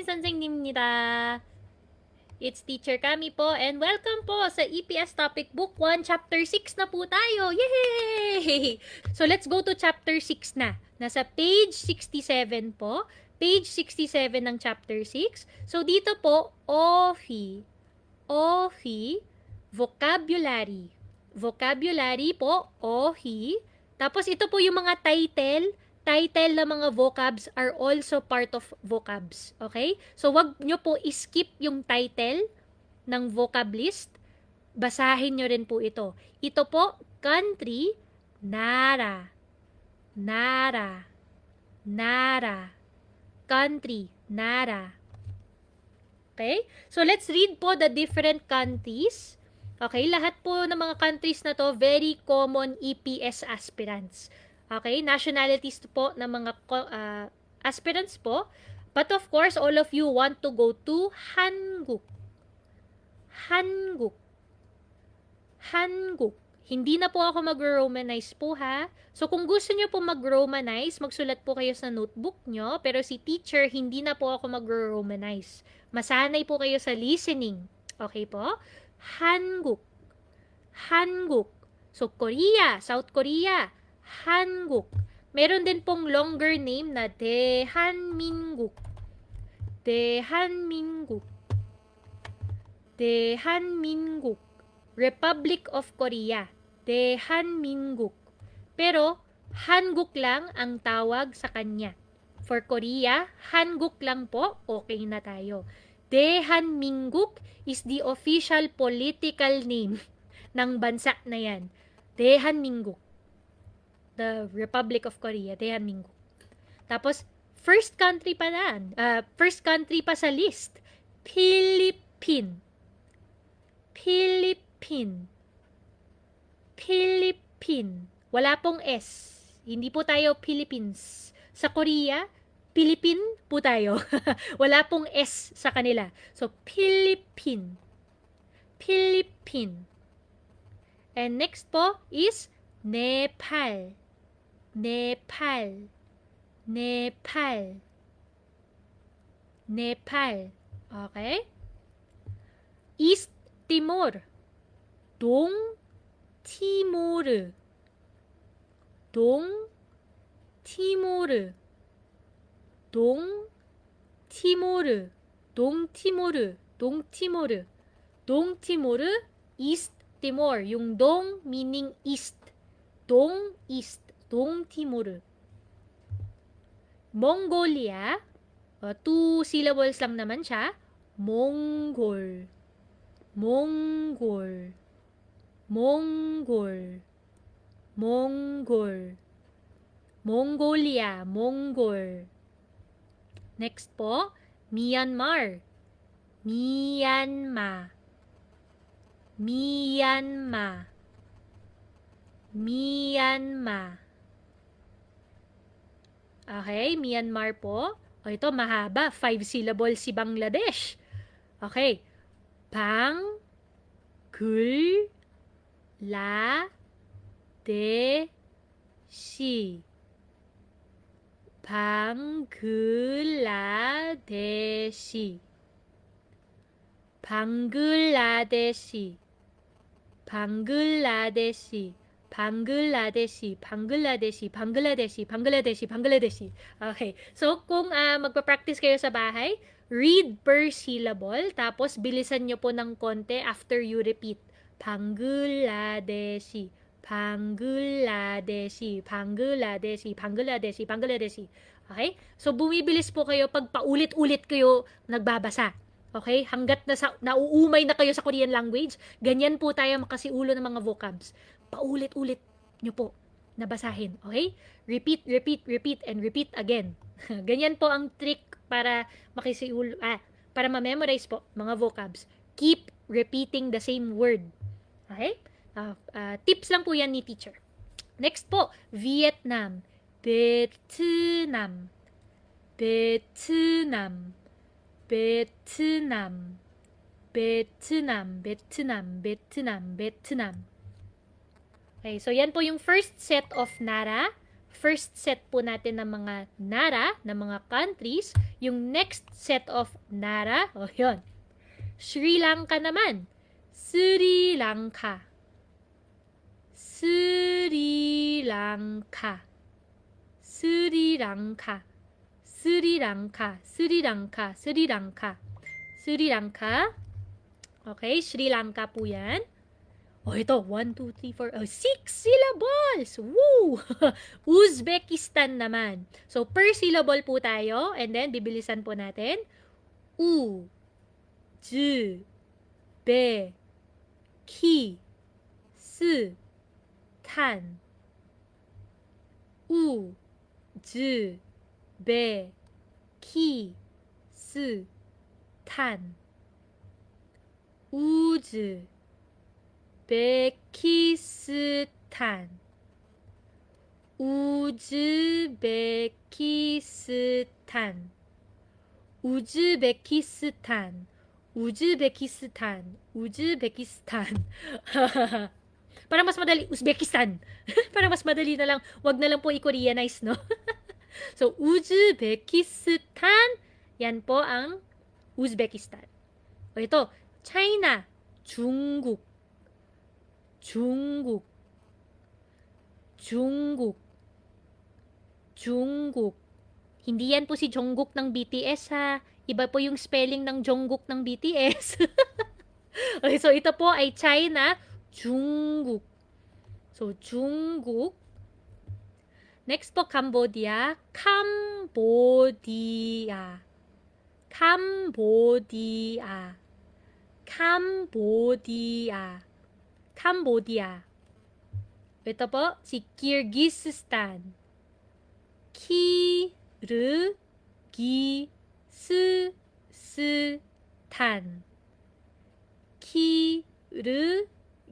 선생님입니다. It's Teacher Kami po and welcome po sa EPS Topic Book 1 Chapter 6 na po tayo. Yay! So let's go to Chapter 6 na. Nasa page 67 po. Page 67 ng Chapter 6. So dito po, ohi, vocabulary. Vocabulary po, ohi. Tapos ito po yung mga title ng mga vocabs are also part of vocabs. Okay? So, wag nyo po skip yung title ng vocab list. Basahin nyo rin po ito. Ito po, country, nara. Nara. Nara. Country, nara. Okay? So, let's read po the different countries. Okay? Lahat po ng mga countries na to, very common EPS aspirants. Okay, nationalities po ng mga aspirants po. But of course, all of you want to go to Hanguk. Hanguk. Hanguk. Hindi na po ako mag-romanize po ha. So kung gusto nyo po mag-romanize, magsulat po kayo sa notebook nyo. Pero si teacher, hindi na po ako mag-romanize. Masanay po kayo sa listening. Okay po? Hanguk. Hanguk. So Korea, South Korea. Hanguk. Meron din pong longer name na Dehanminguk. Dehanminguk. Dehanminguk. Republic of Korea. Dehanminguk. Pero, Hanguk lang ang tawag sa kanya. For Korea, Hanguk lang po, okay na tayo. Dehanminguk is the official political name ng bansa na yan. Dehanminguk. The Republic of Korea, Daehanminguk. Tapos, first country pa sa list, Philippine. Philippine. Philippine. Wala pong S. Hindi po tayo Philippines. Sa Korea, Philippine po tayo. Wala pong S sa kanila. So, Philippine. Philippine. And next po is Nepal. Nepal. Nepal. Nepal. Okay? East Timor. Dong Timor. Dong Timor. Dong Timor. Dong Timor. Dong Timor. Dong Timor. East Timor. Yung dong meaning east. Dong east. Dong Timor. Mongolia, 2 syllables lang naman siya. Mongol. Mongol. Mongol. Mongol. Mongolia, Mongol. Next po, Myanmar. Myanmar. Myanmar. Myanmar. Okay, Myanmar po. O ito, mahaba. 5 syllables si Bangladesh. Okay. Bangladesh. Bangladesh. Bangladesh. Bangladesh. Bangladeshi, Bangladeshi, Bangladeshi, Bangladeshi, Bangladeshi. Okay. So, kung magpa-practice kayo sa bahay, read per syllable, tapos bilisan nyo po ng konti after you repeat. Bangladeshi, Bangladeshi, Bangladeshi, Bangladeshi, Bangladeshi. Okay? So, bumibilis po kayo pag paulit-ulit kayo nagbabasa. Okay? Hanggat nauumay na kayo sa Korean language, ganyan po tayo makasiulo ng mga vocabs. Paulit-ulit nyo po nabasahin. Okay? Repeat, repeat, repeat, and repeat again. Ganyan po ang trick para para ma-memorize po mga vocabs. Keep repeating the same word. Okay? Tips lang po yan ni teacher. Next po, Vietnam. Vietnam. Vietnam. Vietnam. Vietnam. Vietnam. Vietnam. Vietnam. Okay, so yan po yung first set of nara. first set po natin ng mga nara, ng mga countries. Yung next set of nara, yun. Sri Lanka naman. Sri Lanka. Sri Lanka. Sri Lanka. Sri Lanka. Sri Lanka. Sri Lanka. Sri Lanka. Okay, Sri Lanka po yan. Ito, 1, 2, 3, 4, 6 syllables! Woo! Uzbekistan naman. So, per syllable po tayo, and then, bibilisan po natin. U, Z, B, Ki, S, Tan. U, Z, B, Ki, S, Tan. 우즈베키스탄 우즈베키스탄 우즈베키스탄 우즈베키스탄 우즈베키스탄 para mas madali, Uzbekistan. Para mas madali na lang, wag na lang po i-Koreanize, no? So, Uzbekistan, yan po ang Uzbekistan. Ito, China, 중국, 중국, 중국, 중국. Hindi yan po si Jungkook ng BTS ha. Iba po yung spelling ng Jungkook ng BTS. Okay, so ito po ay China, 중국. So, 중국. Next po, Cambodia, Cambodia. Cambodia. Cambodia. Cambodia. Ito po, si Kyrgyzstan. Kyrgyzstan. Kyrgyzstan.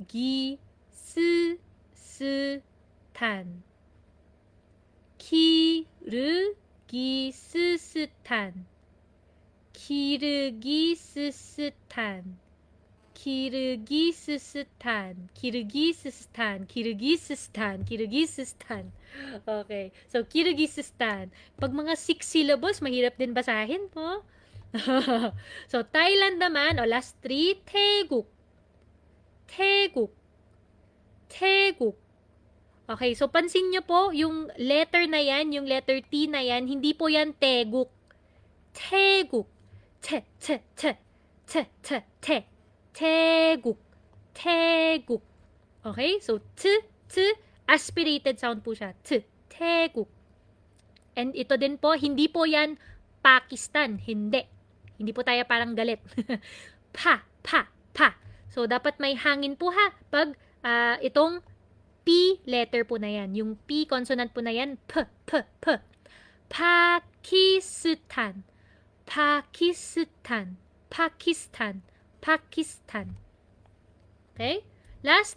Kyrgyzstan. Kyrgyzstan. Kyrgyzstan. Kyrgyzstan. Kyrgyzstan. Kyrgyzstan. Okay. So, Kyrgyzstan. Pag mga 6 syllables, mahirap din basahin po. So, Thailand naman, last 3, Taeguk. Taeguk. Taeguk. Okay, so pansin nyo po, yung letter na yan, yung letter T na yan, hindi po yan Taeguk. Taeguk. Te, te, te, te, te, te. Taeguk. Taeguk. Okay, so T, aspirated sound po siya. T, Taeguk. And ito din po, hindi po yan Pakistan. Hindi. Hindi po tayo parang galit. Pa. So, dapat may hangin po ha. Pag itong P letter po na yan. Yung P consonant po na yan. P. Pakistan. Pakistan. Pakistan. Pakistan. Okay? Last,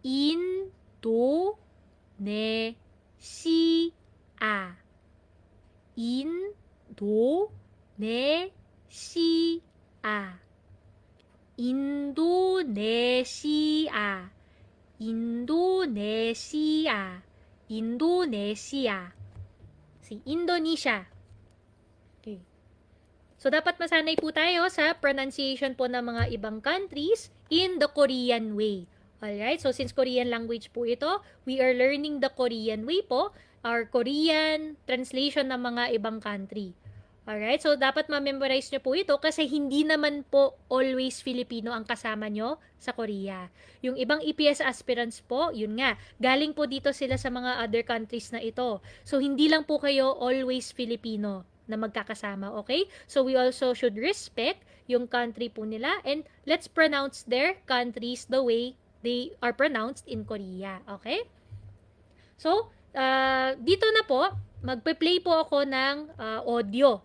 Indonesia. Indonesia. Indonesia. Indonesia. Indonesia. Si Indonesia. Okay. So, dapat masanay po tayo sa pronunciation po ng mga ibang countries in the Korean way. Alright? So, since Korean language po ito, we are learning the Korean way po, or Korean translation ng mga ibang country. Alright? So, dapat ma-memorize nyo po ito kasi hindi naman po always Filipino ang kasama nyo sa Korea. Yung ibang EPS aspirants po, yun nga, galing po dito sila sa mga other countries na ito. So, hindi lang po kayo always Filipino na magkakasama, okay? So, we also should respect yung country po nila and let's pronounce their countries the way they are pronounced in Korea, okay? So, dito na po, magpe-play po ako ng audio.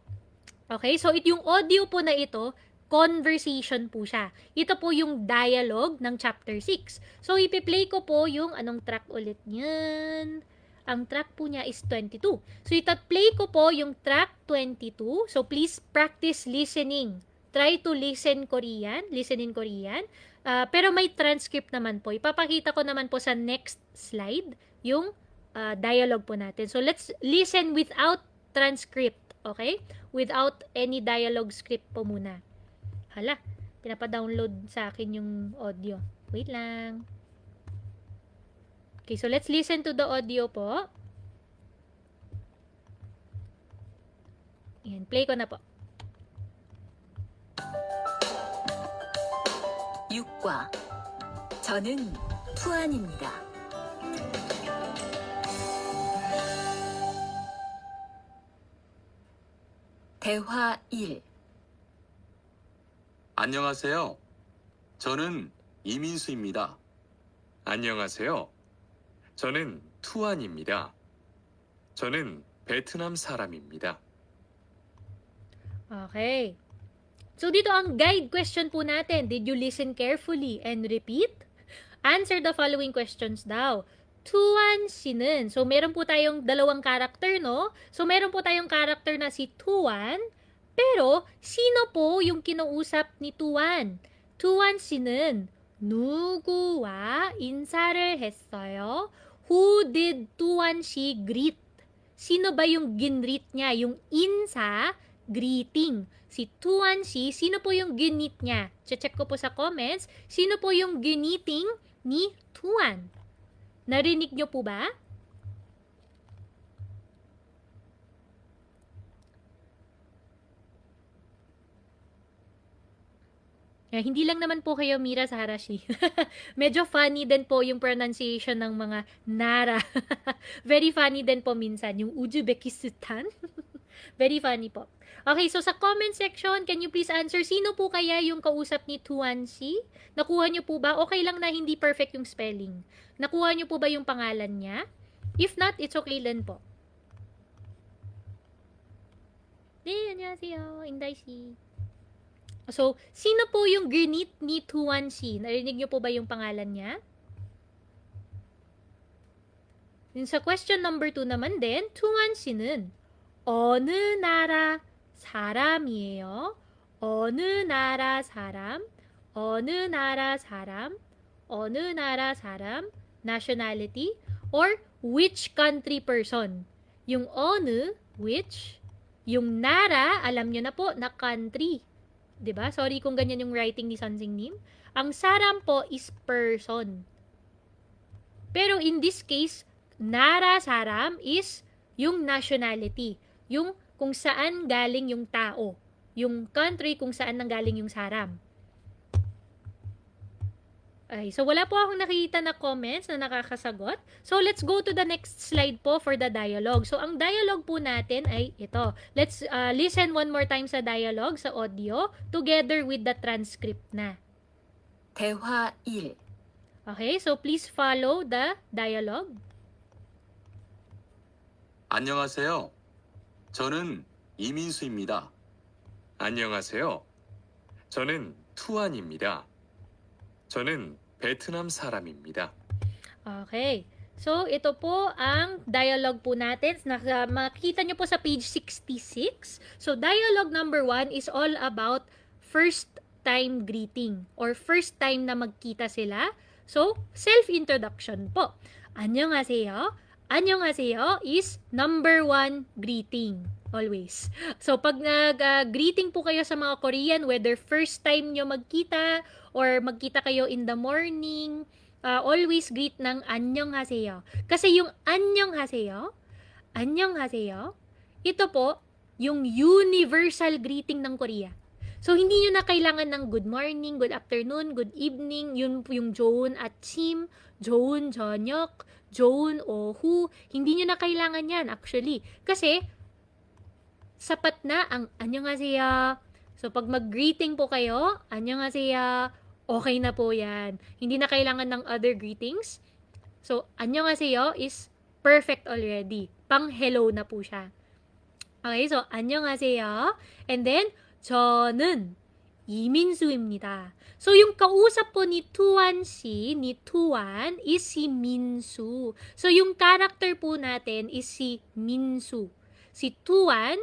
Okay, so yung audio po na ito, conversation po siya. Ito po yung dialogue ng chapter 6. So, ipi-play ko po yung anong track ulit niyan. Ang track po niya is 22. So, ita-play ko po yung track 22. So, please practice listening. Try to listen Korean, listen in Korean. Pero may transcript naman po. Ipapakita ko naman po sa next slide yung dialogue po natin. So, let's listen without transcript, okay? Without any dialogue script po muna. Hala, pinapa-download sa akin yung audio. Wait lang. Okay, so let's listen to the audio po. Ayan, play ko na po. 6과 저는 투안입니다. 대화 1. 안녕하세요. 저는 이민수입니다. 안녕하세요. 저는 투안입니다. 저는 베트남 사람입니다. Okay. So, dito ang guide question po natin. Did you listen carefully and repeat? Answer the following questions daw. Tuan Sinen. So, meron po tayong dalawang karakter, no? So, meron po tayong karakter na si Tuan. Pero, sino po yung kinausap ni Tuan? Tuan Sinen. 누구와 인사를 했어요? Who did Tuan Si greet? Sino ba yung ginreet niya? Yung insa, greeting. Si Tuan Si, sino po yung ginit niya? Check ko po sa comments. Sino po yung giniting ni Tuan? Narinig nyo po ba? Hindi lang naman po kayo Mira sa Harashi. Medyo funny din po yung pronunciation ng mga Nara. Very funny din po minsan. Yung Uzbekistan. Very funny po. Okay, so sa comment section, can you please answer, sino po kaya yung kausap ni Tuan Si? Nakuha nyo po ba? Okay lang na hindi perfect yung spelling. Nakuha nyo po ba yung pangalan niya? If not, it's okay lang po. 안녕하세요. Inday Si. So, sino po yung ginit ni Tuan Si? Narinig nyo po ba yung pangalan niya? Yung sa question number 2 naman din, Tuan Si는 어느 나라 사람이에요? 어느 나라 사람? 어느 나라 사람? 어느 나라 사람? Nationality? Or which country person? Yung 어느, which? Yung nara, alam nyo na po, na country. 'Di ba? Sorry kung ganyan yung writing ni Sansing Nim. Ang saram po is person. Pero in this case, nara saram is yung nationality. Yung kung saan galing yung tao. Yung country kung saan nanggaling yung saram. Okay, so wala po akong nakita na comments na nakakasagot. So let's go to the next slide po for the dialogue. So ang dialogue po natin ay ito. Let's listen one more time sa dialogue, sa audio, together with the transcript na. 대화 1. Okay, so please follow the dialogue. 안녕하세요. 저는 이민수입니다. 안녕하세요. 저는 투안입니다. 저는 베트남 사람입니다. Okay. So, ito po ang dialogue po natin. Makikita nyo po sa page 66. So, dialogue number 1 is all about first time greeting or first time na magkita sila. So, self-introduction po. 안녕하세요. 안녕하세요 is number 1 greeting. Always. So, pag nag-greeting po kayo sa mga Korean, whether first time nyo magkita or magkita kayo in the morning, always greet ng 안녕하세요. Kasi yung 안녕하세요, 안녕하세요, ito po, yung universal greeting ng Korea. So, hindi nyo na kailangan ng good morning, good afternoon, good evening, yun yung 좋은 아침, 좋은 저녁, 좋은 오후. Hindi nyo na kailangan yan, actually. Kasi, sapat na ang 안녕하세요. So, pag mag-greeting po kayo, 안녕하세요, okay na po yan. Hindi na kailangan ng other greetings. So, 안녕하세요 is perfect already. Pang-hello na po siya. Okay, so, 안녕하세요. And then, 저는 이민수입니다. So, yung kausap po ni Tuan Si, ni Tuan, is si Minsu. So, yung character po natin is si Minsu. Si Tuan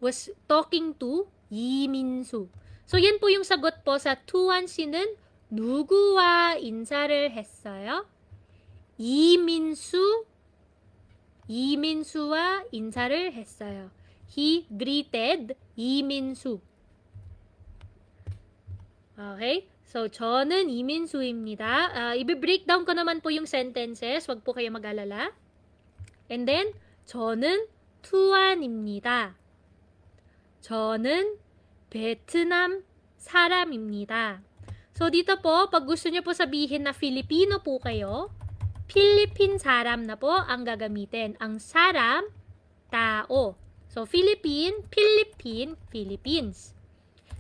was talking to 이민수. So, yan po yung sagot po sa Tuan Si는 누구와 인사를 했어요? 이민수 이민수와 인사를 했어요. He greeted 이민수. Okay? So, 저는 이민수입니다. I-breakdown ko naman po yung sentences. Wag po kayo mag-alala. And then, 저는 투안입니다. 저는 베트남 사람입니다. So, dito po, pag gusto nyo po sabihin na Filipino po kayo, Philippine saram na po ang gagamitin. Ang saram, tao. So, Philippine, Philippines.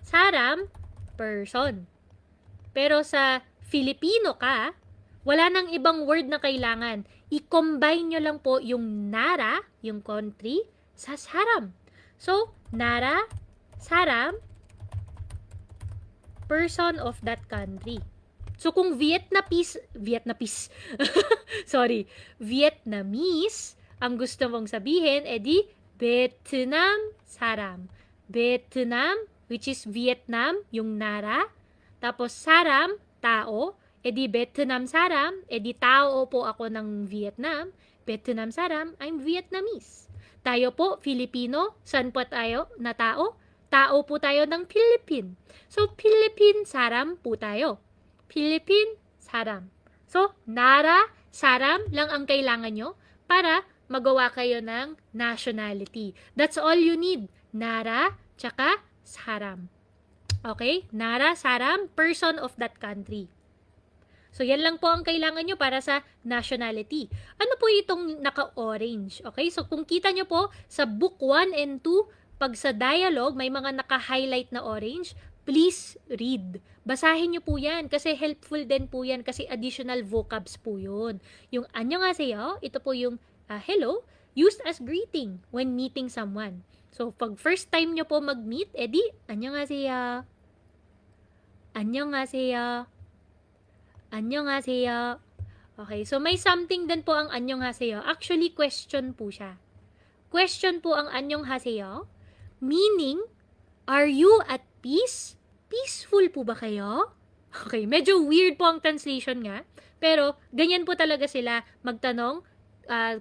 Saram, person. Pero sa Filipino ka, wala nang ibang word na kailangan. I-combine nyo lang po yung nara, yung country, sa saram. So, nara, saram, person of that country. So, kung Vietnamese, ang gusto mong sabihin, edi Vietnam saram. Vietnam, which is Vietnam, yung nara. Tapos saram, tao. Edi Vietnam saram, edi tao po ako ng Vietnam. Vietnam saram, I'm Vietnamese. Tayo po, Filipino. Saan po tayo na tao? Tao po tayo ng Philippine. So, Philippine saram po tayo. Philippine saram. So, nara, saram lang ang kailangan nyo para magawa kayo ng nationality. That's all you need. Nara, tsaka saram. Okay? Nara, saram, person of that country. So, yan lang po ang kailangan nyo para sa nationality. Ano po itong naka-orange? Okay? So, kung kita nyo po sa book 1 and 2, pag sa dialogue, may mga naka-highlight na orange, please read. Basahin nyo po yan kasi helpful din po yan kasi additional vocabs po yun. Yung annyeonghaseyo, ito po yung hello, used as greeting when meeting someone. So, pag first time nyo po mag-meet, edi, annyeonghaseyo. Annyeonghaseyo. Annyeonghaseyo. Okay, so may something din po ang annyeonghaseyo. Actually, question po siya. Question po ang annyeonghaseyo. Meaning, are you at peace? Peaceful po ba kayo? Okay, medyo weird po ang translation nga. Pero, ganyan po talaga sila magtanong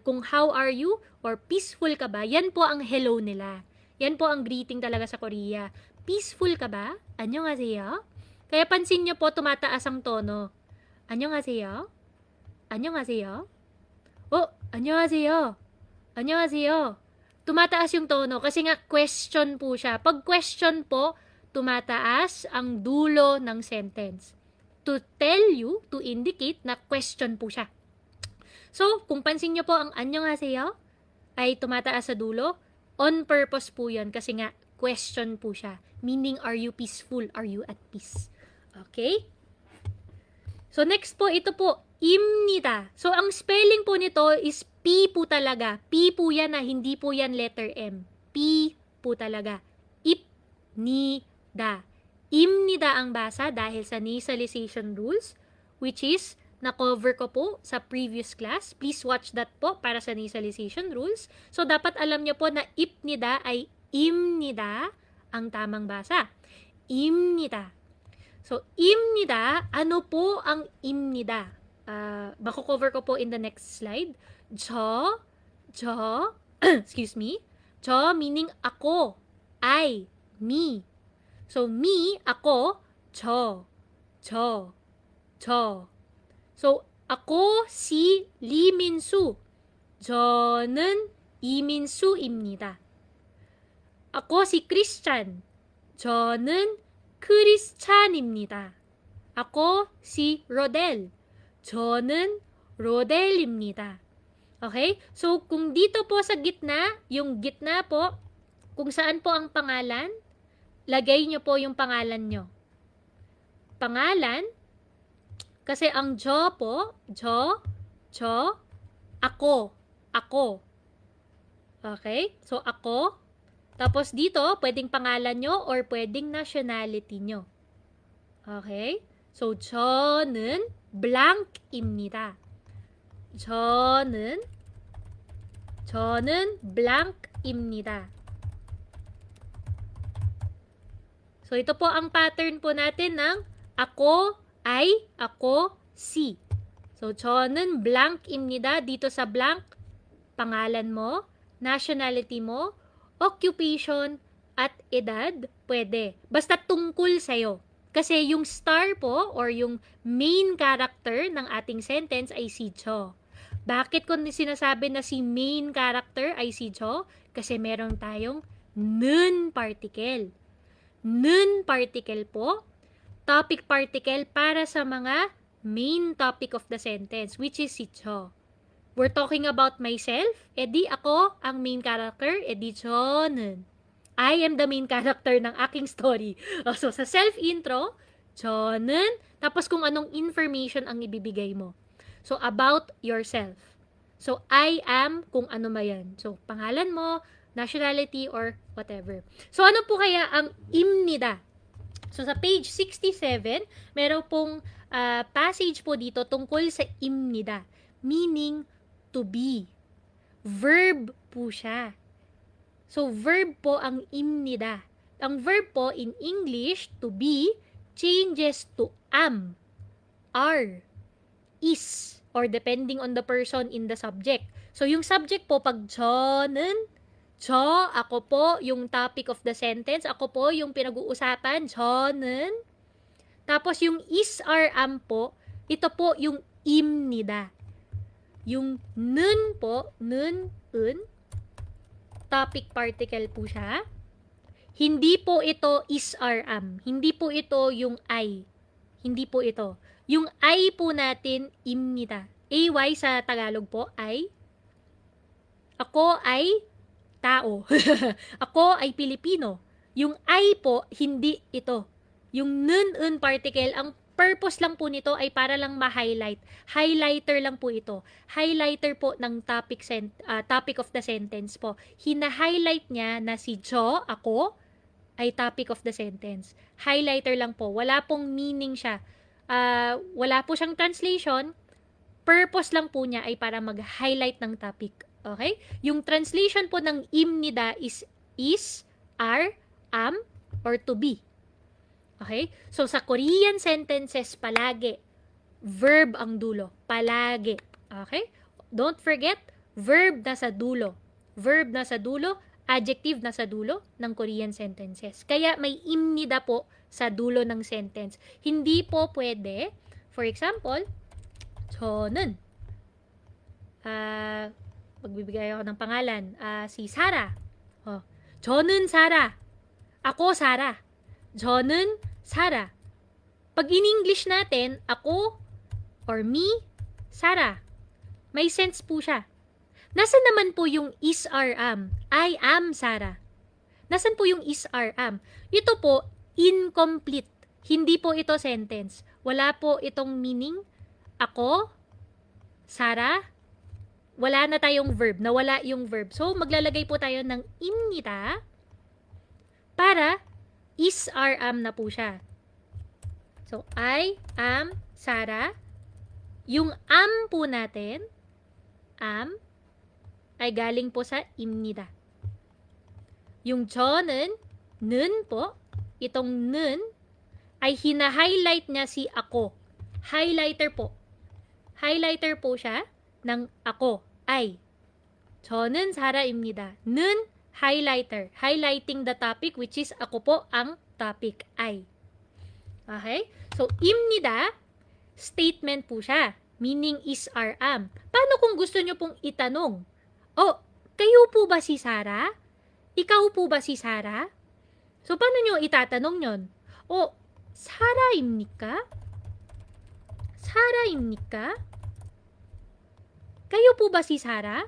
kung how are you or peaceful ka ba. Yan po ang hello nila. Yan po ang greeting talaga sa Korea. Peaceful ka ba? Annyeonghaseyo. Kaya pansin nyo po, tumataas ang tono. Annyeonghaseyo. Annyeonghaseyo. Oh, annyeonghaseyo. Annyeonghaseyo. Tumataas yung tono kasi nga question po siya. Pag question po, tumataas ang dulo ng sentence. To tell you, to indicate na question po siya. So, kung pansin nyo po ang annyeonghaseyo ay tumataas sa dulo, on purpose po yun kasi nga question po siya. Meaning, are you peaceful? Are you at peace? Okay? So, next po, ito po, imnida. So, ang spelling po nito is P po talaga. P po yan na hindi po yan letter M. P po talaga. Ipnida. Imnida ang basa dahil sa nasalization rules, which is, na-cover ko po sa previous class. Please watch that po para sa nasalization rules. So, dapat alam nyo po na ipnida ay imnida ang tamang basa. Imnida. So, imnida, ano po ang imnida? Mako-cover ko po in the next slide. Excuse me. Jo meaning ako, I, me. So, me, ako, jo. So, ako si Lee Min-soo. 저는 이민수입니다. ako si Christian. 저는 크리스찬입니다. ako si Rodel. 저는 로델입니다. Okay? So, kung dito po sa gitna, yung gitna po, kung saan po ang pangalan, lagay nyo po yung pangalan nyo. Pangalan, kasi ang jo po, ako. Okay? So, ako. Tapos dito, pwedeng pangalan nyo or pwedeng nationality nyo. Okay? So, 저는 blank입니다. 저는 blank입니다. So, ito po ang pattern po natin ng ako, I, ako, si. So, 저는 blank입니다. Dito sa blank, pangalan mo, nationality mo, occupation, at edad, pwede. Basta tungkol sa'yo. Kasi yung star po or yung main character ng ating sentence ay si Cho. Bakit ko sinasabi na si main character ay si Cho? Kasi meron tayong nun particle. Nun particle po, topic particle para sa mga main topic of the sentence, which is si Cho. We're talking about myself, edi ako ang main character, edi Cho는. I am the main character ng aking story. So, sa self-intro, Chonen, tapos kung anong information ang ibibigay mo. So, about yourself. So, I am kung ano ba yan. So, pangalan mo, nationality, or whatever. So, ano po kaya ang imnida? So, sa page 67, meron pong passage po dito tungkol sa imnida. Meaning, to be. Verb po siya. So, verb po ang imnida. Ang verb po in English, to be, changes to am, are, is, or depending on the person in the subject. So, yung subject po, pag chonen, cho, ako po, yung topic of the sentence, ako po, yung pinag-uusapan, chonen. Tapos, yung is, are, am po, ito po yung imnida. Yung nun po, nun, un, topic particle po siya. Hindi po ito is, are, am. Hindi po ito yung I. Hindi po ito. Yung I po natin, imnida. AY sa Tagalog po, I. Ako ay tao. Ako ay Pilipino. Yung I po, hindi ito. Yung nun particle, ang purpose lang po nito ay para lang ma-highlight. Highlighter lang po ito. Highlighter po ng topic of the sentence po. Hina-highlight niya na si Jo, ako, ay topic of the sentence. Highlighter lang po. Wala pong meaning siya. Wala po siyang translation. Purpose lang po niya ay para mag-highlight ng topic. Okay? Yung translation po ng imnida is, are, am, or to be. Okay? So, sa Korean sentences, palagi, verb ang dulo. Palagi. Okay? Don't forget, verb na sa dulo. Verb na sa dulo, adjective na sa dulo ng Korean sentences. Kaya may imnida po sa dulo ng sentence. Hindi po pwede, for example, 저는, magbibigay ako ng pangalan, si Sarah. 저는 Sarah. Ako, Sarah. 저는 Sarah. Pag in-English natin, ako or me, Sarah. May sense po siya. Nasaan naman po yung is, are, am? I am Sarah. Nasaan po yung is, are, am? Ito po, incomplete. Hindi po ito sentence. Wala po itong meaning. Ako, Sarah, wala na tayong verb. Nawala yung verb. So, maglalagay po tayo ng imnida para is, are, am na po siya. So, I am Sarah. Yung am po natin, am, ay galing po sa imnida. Yung 저는, nun po, itong nun, ay hina-highlight niya si ako. Highlighter po. Highlighter po siya ng ako, I. 저는 Sarah입니다. Nun, highlighter. Highlighting the topic which is ako po ang topic, I. Okay? So, imnida, statement po siya. Meaning is, are, am. Paano kung gusto nyo pong itanong? Oh, kayo po ba si Sarah? Ikaw po ba si Sarah? So, paano nyo itatanong yon? Oh, Sarah입니까? Sarah입니까? Kayo po ba si Sarah?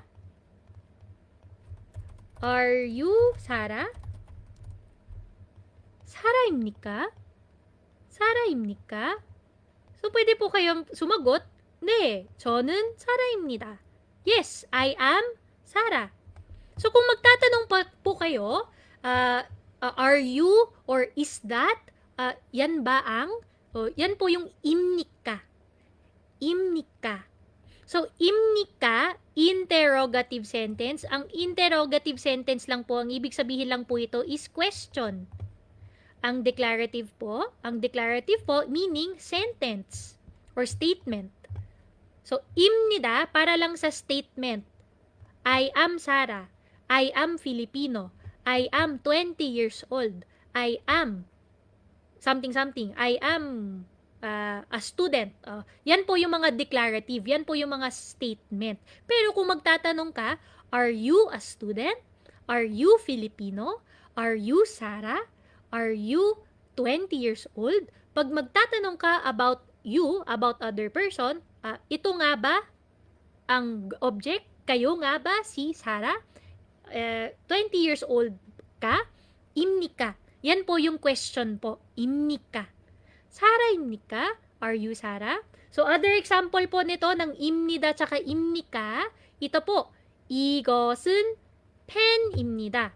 Are you Sarah? Sarah입니까? Sarah입니까? So, pwede po kayong sumagot, 네, 저는 Sarah입니다. Yes, I am Sarah. So, kung magtatanong pa po kayo, are you or is that, yan ba ang, yan po yung imnika. Imnika. So, imnika, interrogative sentence. Ang interrogative sentence lang po, ang ibig sabihin lang po ito is question. Ang declarative po meaning sentence or statement. So, imnida para lang sa statement. I am Sarah. I am Filipino. I am 20 years old. I am something something. I am a student. Yan po yung mga declarative. Yan po yung mga statement. Pero kung magtatanong ka, are you a student? Are you Filipino? Are you Sarah? Are you 20 years old? Pag magtatanong ka about you, about other person, ito nga ba ang object? Kayo nga ba si Sarah? 20 years old ka? Imni ka. Yan po yung question po. Imni ka. Sarah imni ka? Are you Sarah? So, other example po nito ng imnida tsaka imni ka, ito po. 이것은 펜입니다.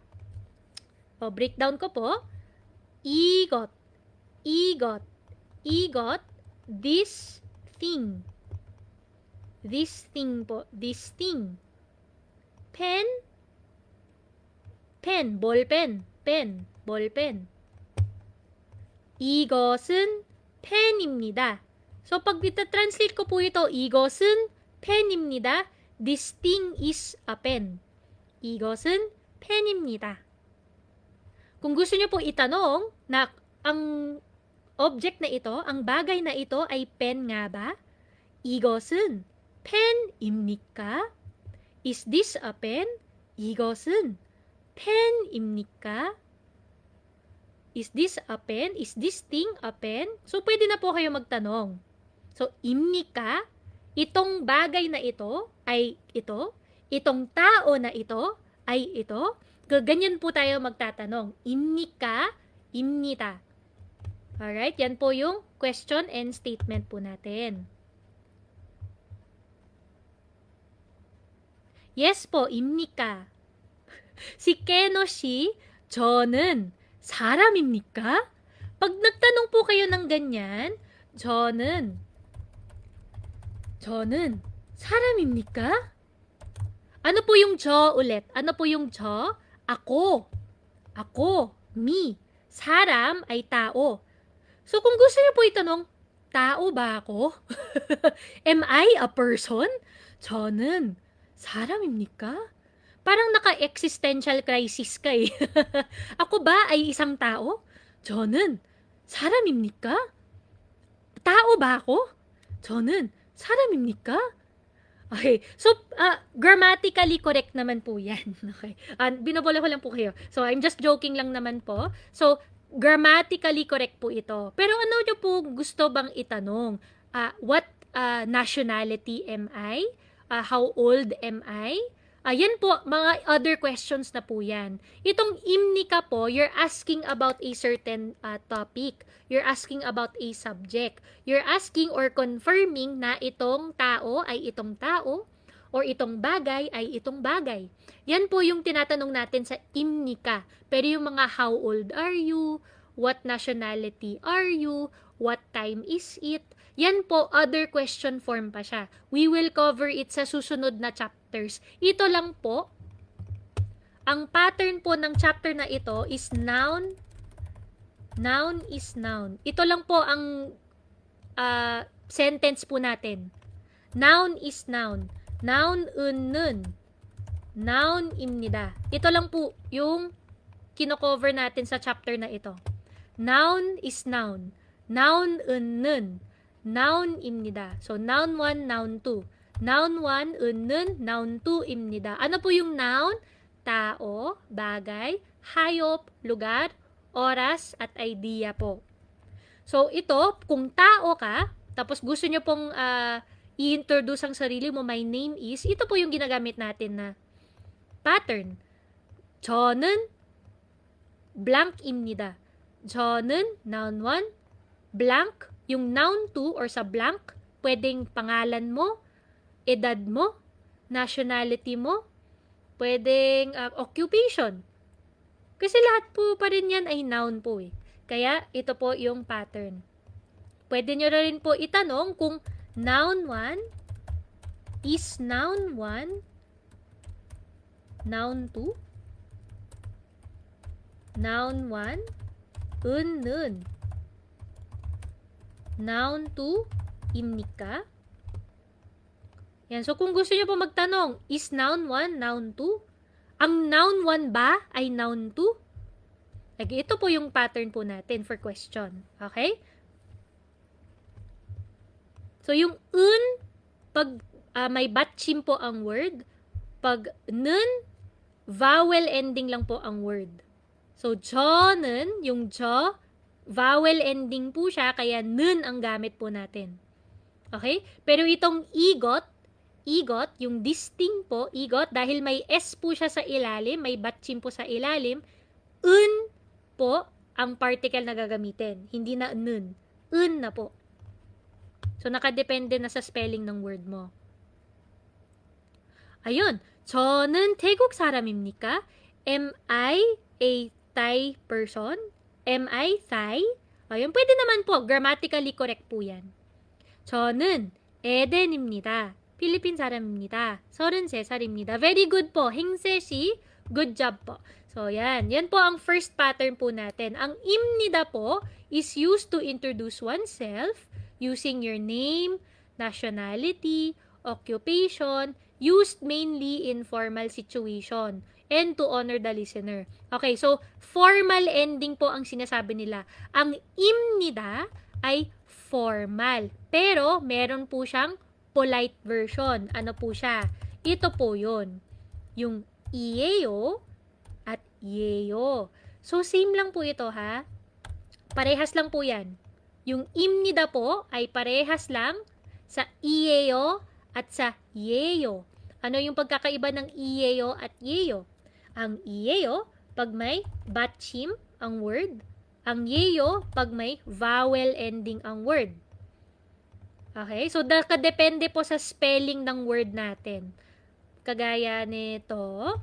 breakdown ko po. 이것, this thing. This thing po. This thing. Pen, ballpen. pen, ballpen. 이것은 펜입니다. So, pag ita-translate ko po ito, 이것은 펜입니다. This thing is a pen. 이것은 펜입니다. Kung gusto niyo po itanong na ang object na ito, ang bagay na ito ay pen nga ba? 이것은 펜입니까? Is this a pen? 이것은 펜입니까? Is this a pen? Is this thing a pen? So, pwede na po kayo magtanong. So, imnika, itong bagay na ito ay ito. Itong tao na ito ay ito. Ganyan po tayo magtatanong. Imnika, imnita. Alright, yan po yung question and statement po natin. Yes po, imnika. Si Kenoshi, 저는 사람입니까? Pag nagtanong po kayo ng ganyan, 저는 사람입니까? Ano po yung 저 ulit? Ano po yung 저? Ako, me. 사람 ay tao. So kung gusto niyo po itanong, tao ba ako? Am I a person? 저는 사람입니까? Parang naka-existential crisis ka eh. Ako ba ay isang tao? 저는 사람입니까? Tao ba ako? 저는 사람입니까? Okay. So, grammatically correct naman po yan. Okay. Binabola ko lang po kayo. So, I'm just joking lang naman po. So, grammatically correct po ito. Pero ano nyo po gusto bang itanong? What nationality am I? How old am I? Yan po, mga other questions na po yan. Itong imnika po, you're asking about a certain topic. You're asking about a subject. You're asking or confirming na itong tao ay itong tao or itong bagay ay itong bagay. Yan po yung tinatanong natin sa imnika. Pero yung mga how old are you? What nationality are you? What time is it? Yan po, other question form pa siya. We will cover it sa susunod na chapters. Ito lang po, ang pattern po ng chapter na ito is noun. Noun is noun. Ito lang po ang sentence po natin. Noun is noun. Noun 은는. Noun입니다. Ito lang po yung kino-cover natin sa chapter na ito. Noun is noun. Noun 은는. Noun입니다. So, noun 1, noun 2. Noun 1, 은는, noun 2입니다. Ano po yung noun? Tao, bagay, hayop, lugar, oras, at idea po. So, ito, kung tao ka, tapos gusto nyo pong i-introduce ang sarili mo, my name is, ito po yung ginagamit natin na pattern. 저는 blank입니다. 저는 noun 1, blank, yung noun 2 or sa blank, pwedeng pangalan mo, edad mo, nationality mo, pwedeng occupation. Kasi lahat po pa rin yan ay noun po eh. Kaya ito po yung pattern. Pwede nyo rin po itanong kung noun 1 is noun 1, noun 2, noun 1, 은는, noun 2, 입니까? Yan. So, kung gusto nyo po magtanong, is noun 1, noun 2? Ang noun 1 ba ay noun 2? Okay, ito po yung pattern po natin for question. Okay? So, yung un, pag may batchim po ang word, pag nun, vowel ending lang po ang word. So, 저는, yung 저, vowel ending po siya, kaya nun ang gamit po natin. Okay? Pero itong igot, yung distinct po, igot, dahil may S po siya sa ilalim, may batchim po sa ilalim, un po ang particle na gagamitin. Hindi na nun. Un na po. So, nakadepende na sa spelling ng word mo. Ayun. 저는 태국 사람입니까? Am I a Thai person? Am I Thai? Ayun, pwede naman po. Grammatically correct po yan. 저는 에덴입니다. 필리핀 사람입니다. 33살입니다. Very good po. 행세시. Good job po. So, yan. Yan po ang first pattern po natin. Ang imnida po is used to introduce oneself using your name, nationality, occupation, used mainly in formal situation and to honor the listener. Okay, so formal ending po ang sinasabi nila. Ang imnida ay formal. Pero meron po siyang polite version. Ano po siya? Ito po yun. Yung iyeyo at yeyo. So same lang po ito ha. Parehas lang po yan. Yung imnida po ay parehas lang sa iyeyo at sa yeyo. Ano yung pagkakaiba ng iyeyo at yeyo? Ang iyeyo, pag may batchim ang word. Ang yeyo, pag may vowel ending ang word. Okay? So, nakadepende po sa spelling ng word natin. Kagaya nito,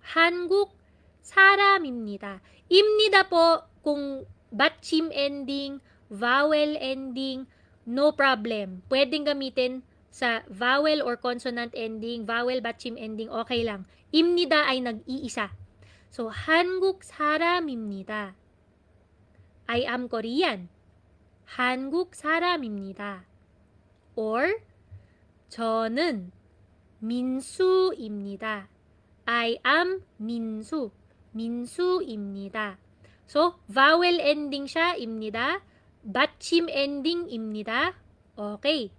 한국 사람입니다. 임니다 po, kung batchim ending, vowel ending, no problem. Pwedeng gamitin sa vowel or consonant ending, vowel, batchim ending, okay lang. 임니다 ay nag-iisa. So, 한국 사람입니다. I am Korean. 한국 사람입니다. Or, 저는 민수입니다. I am 민수. 민수입니다. So, vowel ending siya, imnida. Batchim ending, imnida. Okay.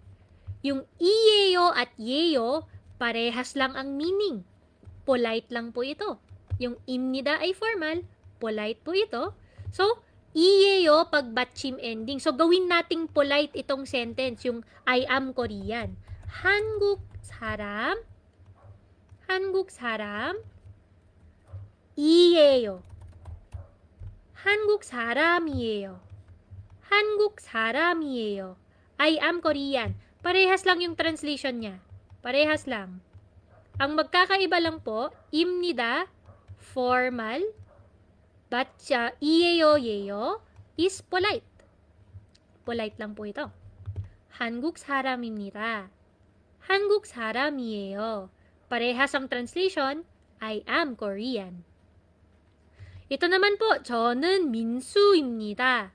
Yung iyeyo at yeyo, parehas lang ang meaning. Polite lang po ito. Yung imnida ay formal, polite po ito. So, iyeyo pag batchim ending. So, gawin nating polite itong sentence, yung I am Korean. 한국 사람, 한국 사람, 이에요. 한국 사람이에요. 한국 사람이에요. I am Korean. Parehas lang yung translation niya. Parehas lang. Ang magkakaiba lang po, imnida, formal, but iyeyo, yeyo, is polite. Polite lang po ito. 한국 사람입니다. 한국 사람이에요. Parehas ang translation, I am Korean. Ito naman po, 저는 민수입니다.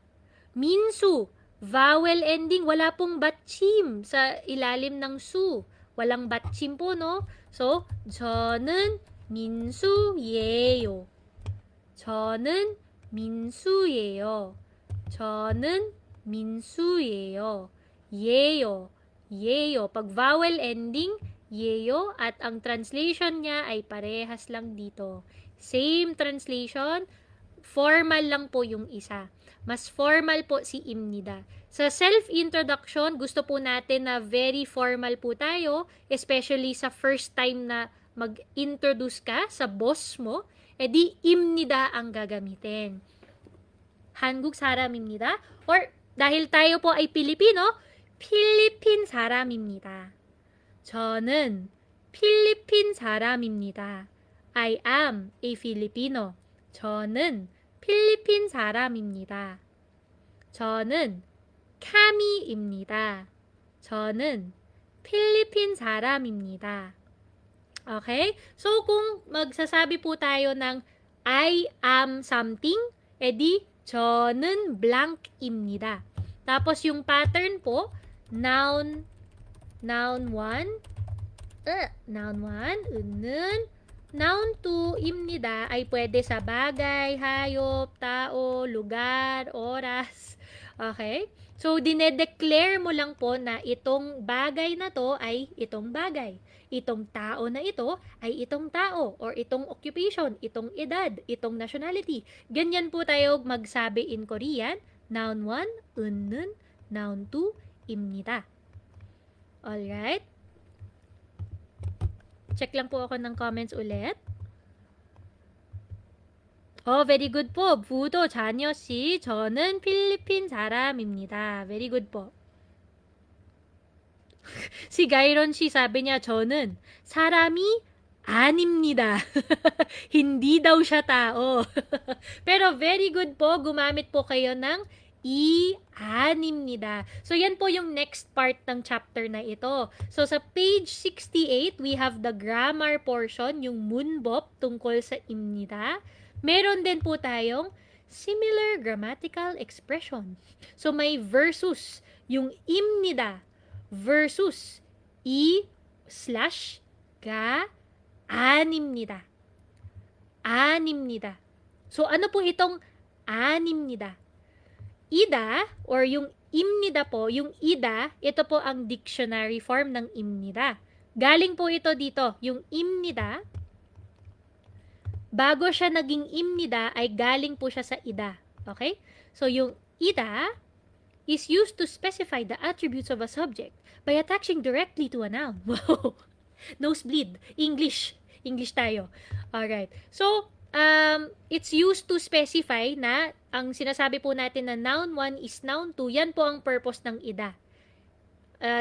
민수, vowel ending, wala pong batchim sa ilalim ng su. Walang batchim po, no? So, 저는 민수예요. 저는 민수예요. 저는 민수예요. 예요. 예요. Pag vowel ending, yeyo, at ang translation niya ay parehas lang dito. Same translation, formal lang po yung isa. Mas formal po si imnida. Sa self-introduction, gusto po natin na very formal po tayo, especially sa first time na mag-introduce ka sa boss mo, edi imnida ang gagamitin. 한국 사람입니다. Or, dahil tayo po ay Pilipino, 필리핀 사람입니다. 저는 필리핀 사람입니다. I am a Filipino. 저는 필리핀 사람입니다. 저는 카미입니다. 저는 필리핀 사람입니다. Okay? So, kung magsasabi po tayo ng I am something, edi 저는 blank입니다. Tapos yung pattern po, noun Noun 1, noun 1, 은는. Noun 2, 입니다, ay pwede sa bagay, hayop, tao, lugar, oras. Okay? So, dinedeclare mo lang po na itong bagay na to ay itong bagay. Itong tao na ito ay itong tao, or itong occupation, itong edad, itong nationality. Ganyan po tayo magsabi in Korean. Noun 1, 은는. Noun 2, 입니다. Alright? Check lang po ako ng comments ulit. Very good po. 부도 자녀 씨, 저는 필리핀 사람입니다. Very good po. Si Gairon 씨, sabi niya, 저는 사람이 아닙니다. Hindi daw siya tao. Pero very good po, gumamit po kayo ng 아닙니다. So, yan po yung next part ng chapter na ito. So, sa page 68, we have the grammar portion, yung 문법 tungkol sa 입니다. Meron din po tayong similar grammatical expression. So, may versus, yung 입니다 versus /가 아닙니다. 아닙니다. So, ano po itong 아닙니다? ida, or yung 입니다 po, yung ida, ito po ang dictionary form ng 입니다. Galing po ito dito, yung 입니다. Bago siya naging 입니다, ay galing po siya sa ida. Okay? So, yung ida is used to specify the attributes of a subject by attaching directly to a noun. Wow! Nosebleed. English. English tayo. Alright. So, it's used to specify na ang sinasabi po natin na noun 1 is noun 2, yan po ang purpose ng ida.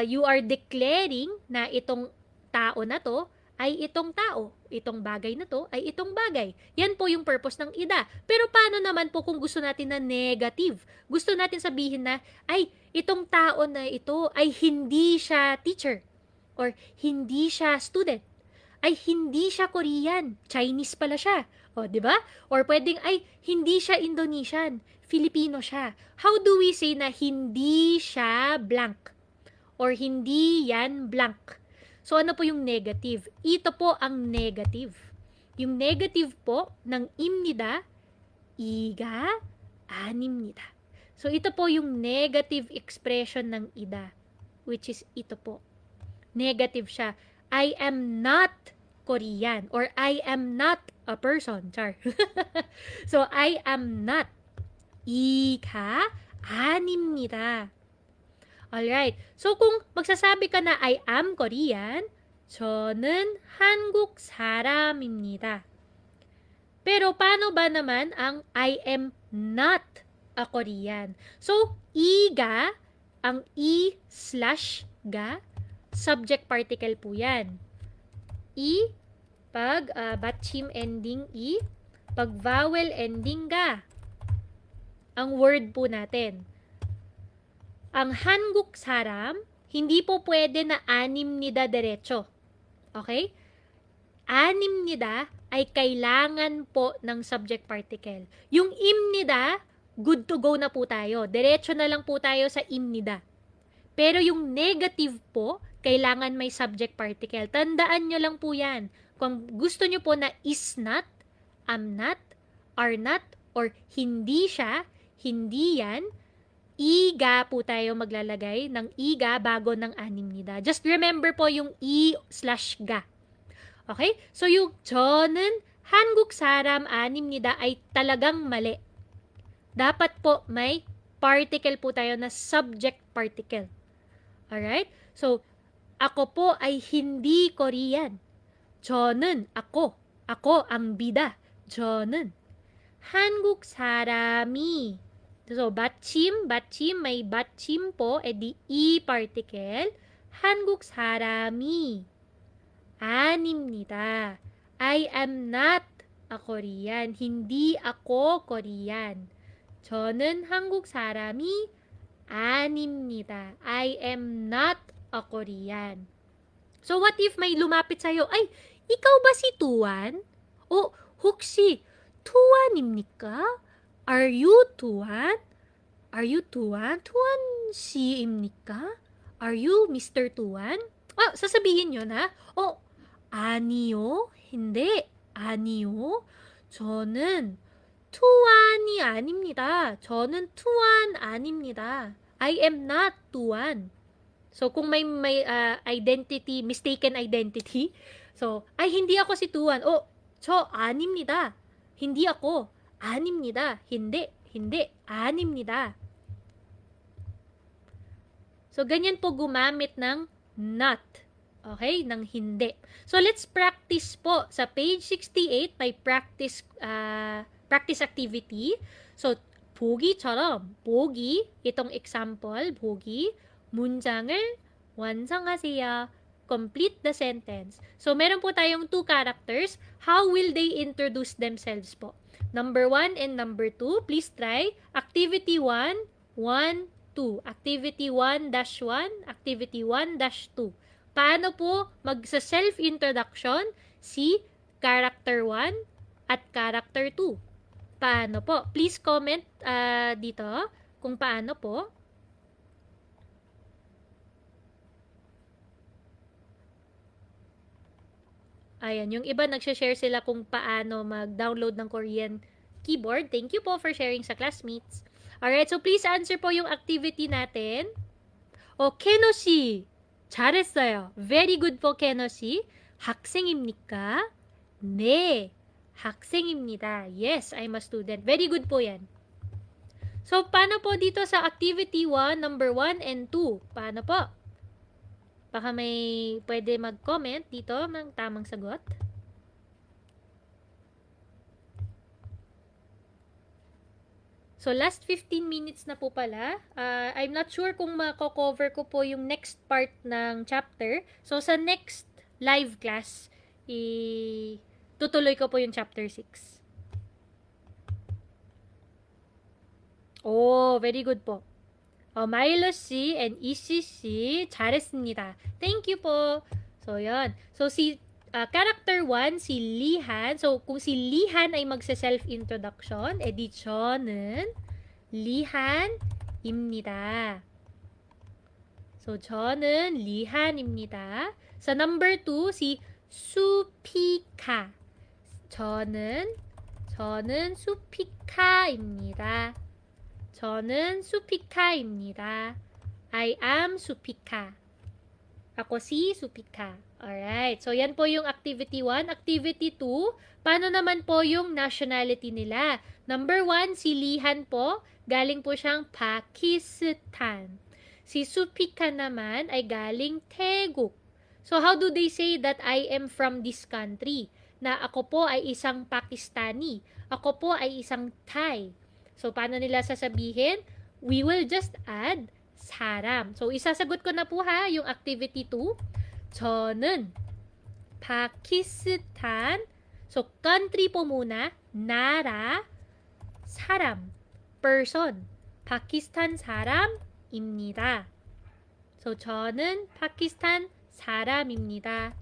You are declaring na itong tao na to ay itong tao. Itong bagay na to ay itong bagay. Yan po yung purpose ng ida. Pero paano naman po kung gusto natin na negative? Gusto natin sabihin na, ay, itong tao na ito ay hindi siya teacher. Or hindi siya student. Ay, hindi siya Korean. Chinese pala siya. O, di ba? Or pwedeng, ay, hindi siya Indonesian. Filipino siya. How do we say na hindi siya blank? Or hindi yan blank? So, ano po yung negative? Ito po ang negative. Yung negative po ng 입니다, 이가 아닙니다. So, ito po yung negative expression ng ida, which is ito po. Negative siya. I am not Korean, or I am not a person. Char. So, I am not. 이가 아닙니다. Alright. So, kung magsasabi ka na I am Korean, 저는 한국 사람입니다. Pero, paano ba naman ang I am not a Korean? So, 이가, ang i/ga, subject particle po yan. I, pag batchim ending i, pag vowel ending ga. Ang word po natin. Ang 한국 사람, hindi po pwede na 아닙니다 diretso. Okay? 아닙니다 ay kailangan po ng subject particle. Yung 입니다, good to go na po tayo. Diretso na lang po tayo sa 입니다. Pero yung negative po, kailangan may subject particle. Tandaan nyo lang po yan. Kung gusto nyo po na is not, am not, are not, or hindi siya, hindi yan, iga po tayo maglalagay ng iga bago ng 아닙니다. Just remember po yung i/ga. Okay? So yung 저는 한국 사람 아닙니다 ay talagang mali. Dapat po may particle po tayo na subject particle. Alright? So, ako po ay hindi Korean. 저는, ako ang bida. 저는 한국 사람이. So, 받침, may 받침 po, edi i particle. 한국 사람이 아닙니다. I am not a Korean. Hindi ako Korean. 저는 한국 사람이 아닙니다. I am not a Korean. So, what if may lumapit sa'yo, ay, ikaw ba si Tuan? O, 혹시 Tuan입니까? Are you Tuan? Are you Tuan? Tuan 씨입니까? Are you Mr. Tuan? Sasabihin nyo na, 아니요. hindi. 아니요. 저는 투안이 아닙니다. 저는 투안 아닙니다. I am not tuan. So, kung may identity, mistaken identity, so, hindi ako si tuan. 저 아닙니다. hindi ako. 아닙니다. hindi. 아닙니다. So, ganyan po gumamit ng not. Okay? Ng hindi. So, let's practice po. Sa page 68, may practice activity. So, 보기처럼, 보기, itong example, 보기, 문장을 완성하세요. Complete the sentence. So, meron po tayong 2 characters. How will they introduce themselves po? Number 1 and number 2. Please try. Activity 1, 1, 2. Activity 1-1, activity 1-2. Paano po magsa-self-introduction si character 1 at character 2? Paano po? Please comment dito kung paano po. Ayan, yung iba nagsha-share sila kung paano mag-download ng Korean keyboard. Thank you po for sharing sa classmates. Alright, so please answer po yung activity natin. 케노 씨, 잘했어요. Very good po, 케노 씨. 학생입니까? 네, 학생입니다. Yes, I'm a student. Very good po yan. So, paano po dito sa activity 1, number 1 and 2? Paano po? Baka may pwede mag-comment dito ng tamang sagot. So, last 15 minutes na po pala. I'm not sure kung mako-cover ko po yung next part ng chapter. So, sa next live class, tutuloy ko po yung chapter 6. Very good po. 마일러 씨 and 이시 씨 잘했습니다. Thank you po. So, yan. So, si character 1, si Lihan. So, kung si Lihan ay magsa-self-introduction, edi 저는 리한입니다. So, 저는 리한입니다. Sa number 2, si 수피카. 저는 수피카입니다. 저는 수피카입니다. I am 수피카. Ako si Supika. Alright. So, yan po yung activity 1. Activity 2, paano naman po yung nationality nila? Number 1, si Lihan po. Galing po siyang Pakistan. Si Supika naman ay galing Taeguk. So, how do they say that I am from this country? Na ako po ay isang Pakistani. Ako po ay isang Thai. So, paano nila sasabihin? We will just add 사람. So, isasagot ko na po ha, yung activity 2. 저는 파키스탄. So, country po muna. 나라. 사람. Person. 파키스탄 사람입니다. So, 저는 파키스탄 사람입니다.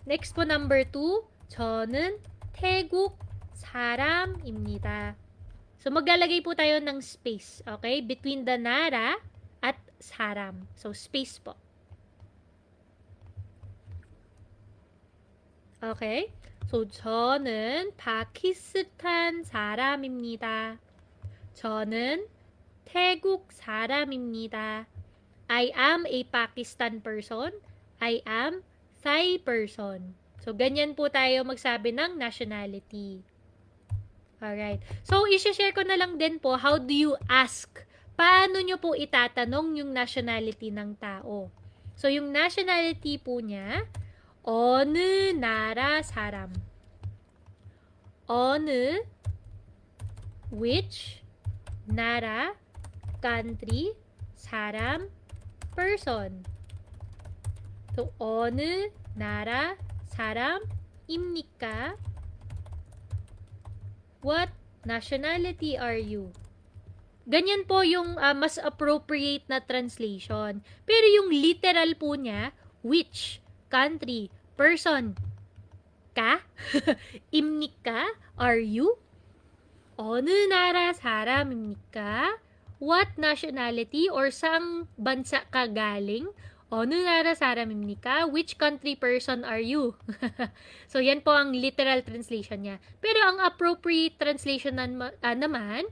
Next po, number 2. 저는 태국 사람입니다. So, maglalagay po tayo ng space, okay? Between the nara at saram. So, space po. Okay? So, 저는 파키스탄 사람입니다. 저는 태국 사람입니다. I am a Pakistan person. I am Thai person. So, ganyan po tayo magsabi ng nationality. Alright. So, isi-share ko na lang din po, how do you ask? Paano nyo po itatanong yung nationality ng tao? So, yung nationality po niya, 어느 나라 사람. 어느, which, 나라, country, 사람, person. So, 어느 나라 사람입니까? What nationality are you? Ganyan po yung mas appropriate na translation. Pero yung literal po niya, which, country, person, ka, 입니까? Are you? 어느 나라 사람입니까? what nationality or saang bansa ka galing? 어느 나라 사람입니까? Which country person are you? So, yan po ang literal translation niya. Pero ang appropriate translation naman,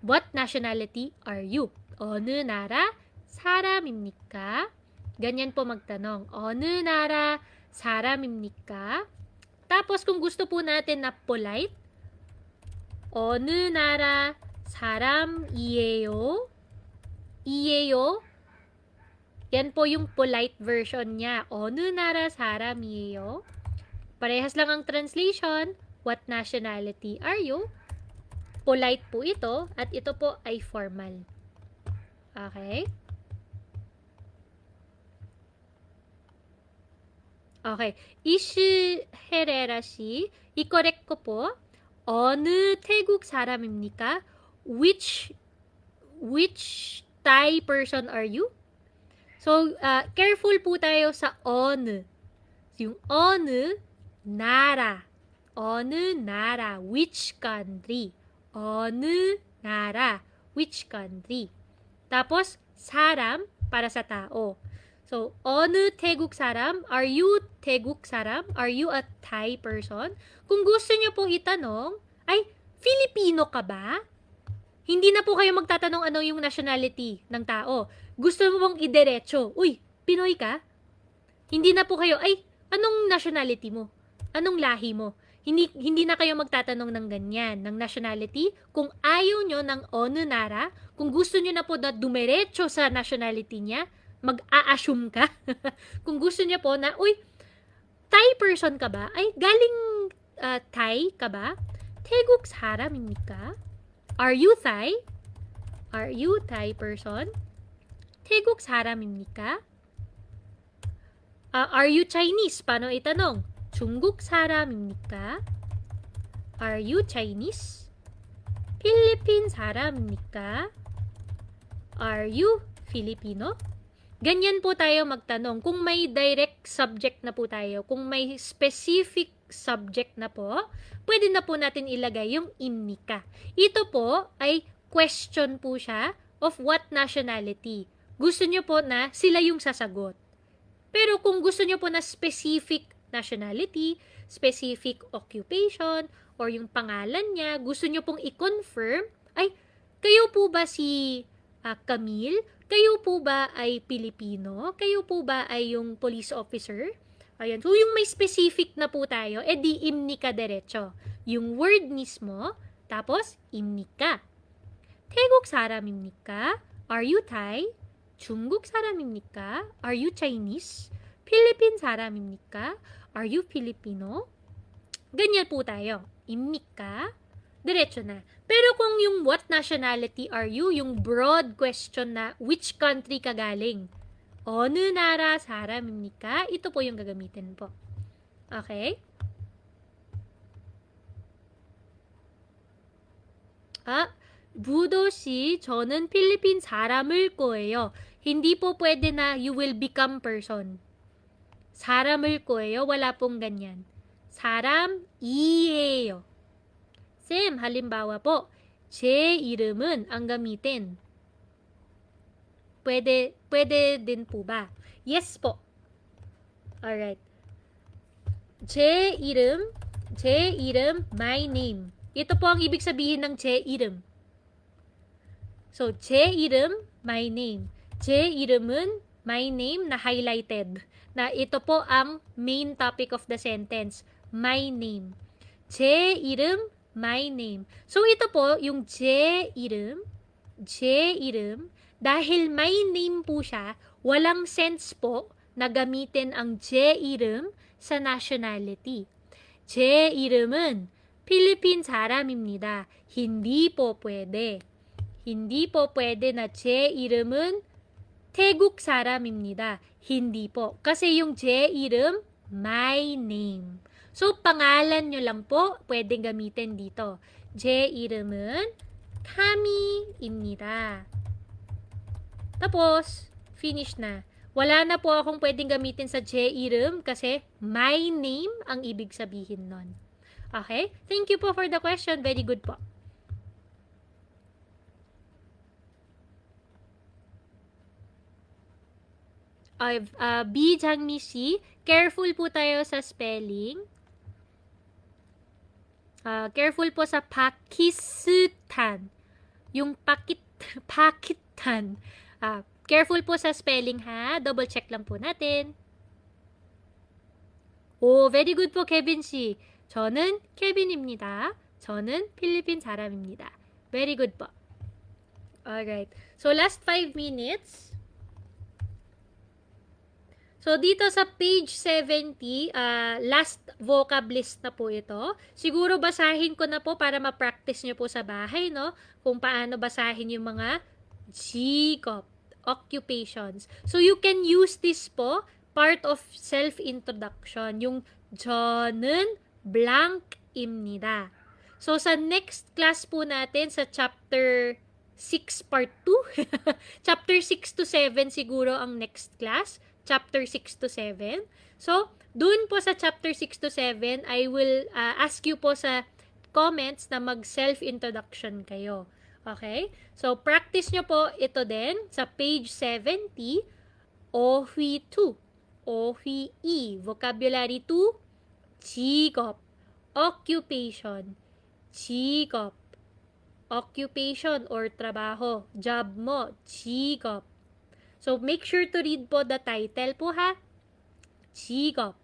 what nationality are you? 어느 나라 사람입니까? Ganyan po magtanong. 어느 나라 사람입니까? Tapos, kung gusto po natin na polite, 어느 나라 사람이에요? 이에요? Yan po yung polite version niya. 어느 나라 사람이에요? Parehas lang ang translation. What nationality are you? Polite po ito at ito po ay formal. Okay? Okay. 이시 헤레라 씨, i-correct ko po. 어느 태국 사람입니까? Which Thai person are you? So, careful po tayo sa 어느. Yung 어느 나라. 어느 나라. Which country? 어느 나라. Which country? Tapos, 사람 para sa tao. So, 어느 태국 사람? Are you 태국 사람? Are you a Thai person? Kung gusto nyo pong itanong, ay, Filipino ka ba? Hindi na po kayo magtatanong ano yung nationality ng tao. Gusto mo bang idiretso? Uy, Pinoy ka? Hindi na po kayo, ay, anong nationality mo? Anong lahi mo? Hindi na kayo magtatanong ng ganyan, ng nationality. Kung ayaw nyo ng 어느 나라, kung gusto nyo na po na dumiretso sa nationality niya, mag-a-assume ka. Kung gusto niya po na, uy, Thai person ka ba? Ay, galing Thai ka ba? 태국 사람입니까? Are you Thai? Are you Thai person? 태국 사람입니까? Are you Chinese? Paano itanong? 중국 사람입니까? Are you Chinese? 필리핀 사람입니까? Are you Filipino? Ganyan po tayo magtanong. Kung may direct subject na po tayo, kung may specific subject na po, pwede na po natin ilagay yung imnika. Ito po ay question po siya of what nationality. Gusto nyo po na sila yung sasagot. Pero kung gusto nyo po na specific nationality, specific occupation, or yung pangalan niya, gusto nyo pong i-confirm, ay, kayo po ba si Camille? Kayo po ba ay Pilipino? Kayo po ba ay yung police officer? Ayan. So, yung may specific na po tayo, di imnika diretso. Yung word mismo, tapos imnika. 태국 사람입니까? Are you Thai? 중국 사람입니까? Are you Chinese? 필리핀 사람입니까? Are you Filipino? Ganyan po tayo. Imnika. Diretso na. Pero kung yung what nationality are you, yung broad question na which country ka galing, 어느 나라 사람입니까? Ito po yung gagamitin po. Okay? 부도 씨, 저는 필리핀 사람일 거예요. Hindi po pwede na you will become person. 사람일 거예요. Wala pong ganyan. 사람이에요. Sim, halimbawa po, 제 이름은 ang gamitin. Pwede din po ba? Yes po. Alright. 제 이름, my name. Ito po ang ibig sabihin ng 제 이름. So, 제 이름, my name. 제 이름은 my name na highlighted. Na ito po ang main topic of the sentence. My name. 제 이름, my name. So, ito po, yung 제 이름, dahil my name po siya, walang sense po na gamitin ang 제 이름 sa nationality. 제 이름은 필리핀 사람입니다. Hindi po pwede. Hindi po pwede na 제 이름은 태국 사람입니다. Hindi po. Kasi yung 제 이름, my name. So, pangalan nyo lang po, pwedeng gamitin dito. 제 이름은 카미입니다. Tapos, finish na. Wala na po akong pwedeng gamitin sa 제 이름 kasi my name ang ibig sabihin nun. Okay? Thank you po for the question. Very good po. B. Jangmi Si. Careful po tayo sa spelling. Careful po sa Pakistan. Yung Pakistan. Careful po sa spelling ha. Double check lang po natin. 오, very good po, Kevin 씨. 저는 케빈입니다. 저는 필리핀 사람입니다. Very good po. Alright. So, last 5 minutes. So, dito sa page 70, last vocab list na po ito. Siguro basahin ko na po para ma-practice nyo po sa bahay, no? Kung paano basahin yung mga 직업, occupations. So, you can use this po, part of self-introduction. Yung 저는 blank입니다. So, sa next class po natin, sa chapter 6 part 2, chapter 6 to 7 siguro ang next class. Chapter 6 to 7. So, dun po sa chapter 6 to 7, I will ask you po sa comments na mag-self-introduction kayo. Okay? So, practice nyo po ito din sa page 70, 어휘 2. 어휘 2. Vocabulary 2, 직업. Occupation. 직업. Occupation or trabaho. Job mo. 직업. So, make sure to read po the title po ha. 직업.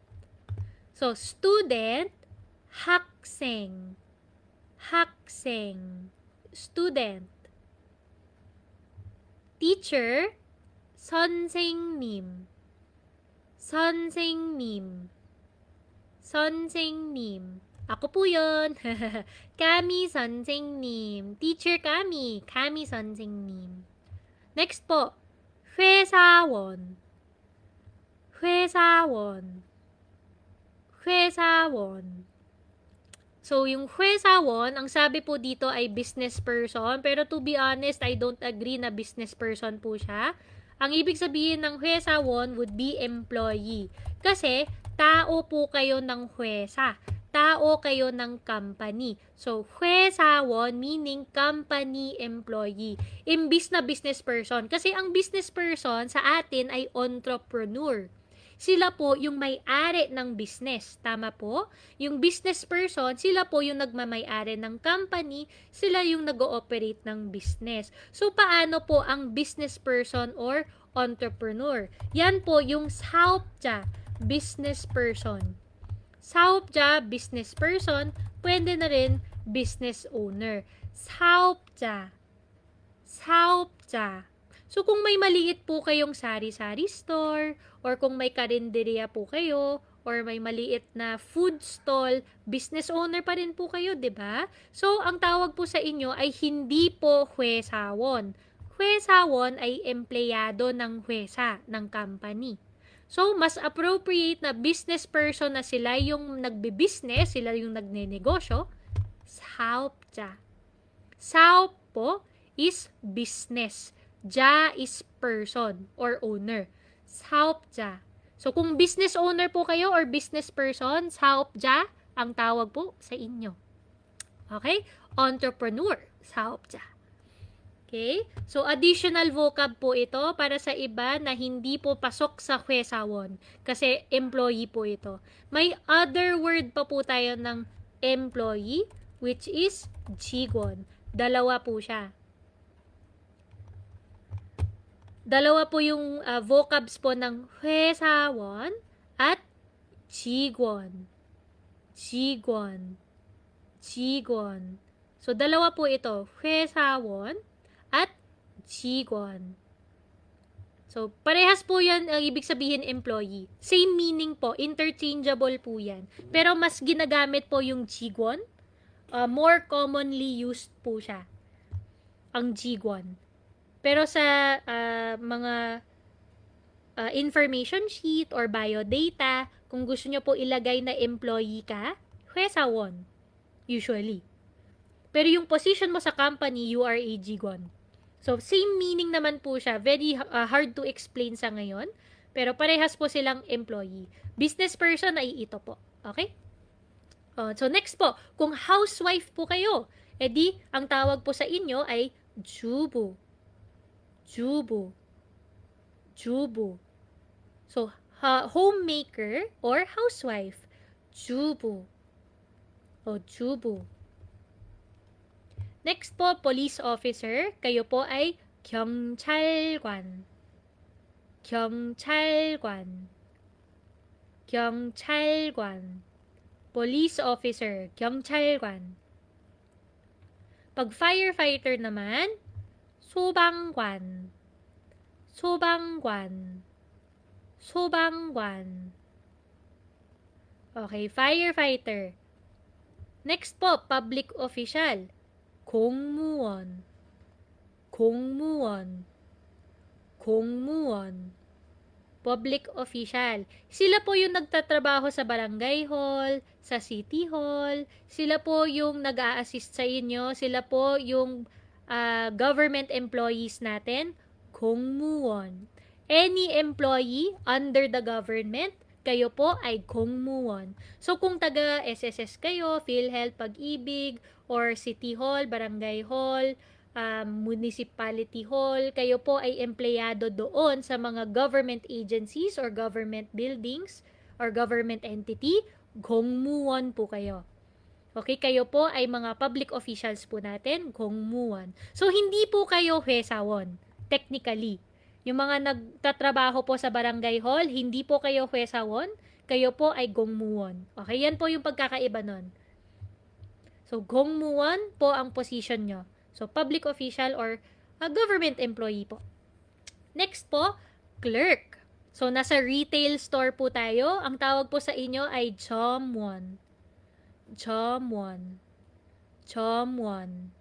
So, student, 학생. 학생. Student. Teacher, 선생님. 선생님. 선생님. Ako po yun. Kami 선생님. Teacher kami. Kami 선생님. Next po. 회사원. 회사원. 회사원. So, yung 회사원, ang sabi po dito ay business person. Pero to be honest, I don't agree na business person po siya. Ang ibig sabihin ng 회사원 would be employee. Kasi, tao po kayo ng 회사. Tao kayo ng company. So, 회사원 meaning company employee. Imbis na business person. Kasi ang business person sa atin ay entrepreneur. Sila po yung may-ari ng business. Tama po? Yung business person, sila po yung nagmamay-ari ng company, sila yung nag-ooperate ng business. So, paano po ang business person or entrepreneur? Yan po yung 사업자, business person. 사업자, business person, pwede na rin business owner. 사업자. 사업자. So, kung may maliit po kayong sari-sari store, or kung may karinderya po kayo, or may maliit na food stall, business owner pa rin po kayo, 'di ba? So, ang tawag po sa inyo ay hindi po 회사원. 회사원 ay empleyado ng 회사, ng company. So, mas appropriate na business person na sila yung nagbe-business, sila yung nagnenegosyo, 사업자. 사업 po is business. 자 is person or owner. 사업자. So, kung business owner po kayo or business person, 사업자 ang tawag po sa inyo. Okay? Entrepreneur, 사업자. Okay? So, additional vocab po ito para sa iba na hindi po pasok sa 회사원. Kasi employee po ito. May other word pa po tayo ng employee, which is 직원. Dalawa po siya. Dalawa po yung vocabs po ng 회사원 at 직원. 직원. 직원. So, dalawa po ito. 회사원 at 직원. So, parehas po yan ang ibig sabihin employee. Same meaning po. Interchangeable po yan. Pero mas ginagamit po yung 직원. More commonly used po siya. Ang 직원. Pero sa mga information sheet or biodata, kung gusto nyo po ilagay na employee ka, 회사원, usually. Pero yung position mo sa company, you are a 직원. So, same meaning naman po siya. Very hard to explain sa ngayon. Pero parehas po silang employee. Business person ay ito po. Okay? So, next po, kung housewife po kayo, edi, ang tawag po sa inyo ay 주부. 주부. 주부. So, homemaker or housewife. 주부. O 주부. Next po, police officer. Kayo po ay 경찰관. 경찰관. 경찰관. Police officer. 경찰관. Pag firefighter naman, 소방관. 소방관. 소방관. Okay, firefighter. Next po, public official. 공무원. 공무원. 공무원. Public official. Sila po yung nagtatrabaho sa barangay hall, sa city hall. Sila po yung nag-a-assist sa inyo. Sila po yung government employees natin. 공무원. Any employee under the government, kayo po ay 공무원. So, kung taga SSS kayo, PhilHealth, Pag-ibig, or City Hall, Barangay Hall, Municipality Hall, kayo po ay empleyado doon sa mga government agencies or government buildings or government entity, 공무원 po kayo. Okay, kayo po ay mga public officials po natin, 공무원. So, hindi po kayo 회사원, technically. Yung mga nagtatrabaho po sa barangay hall, hindi po kayo 회사원, kayo po ay 공무원. Okay, yan po yung pagkakaiba nun. So, 공무원 po ang position nyo. So, public official or a government employee po. Next po, clerk. So, nasa retail store po tayo. Ang tawag po sa inyo ay 점원. 점원. 점원.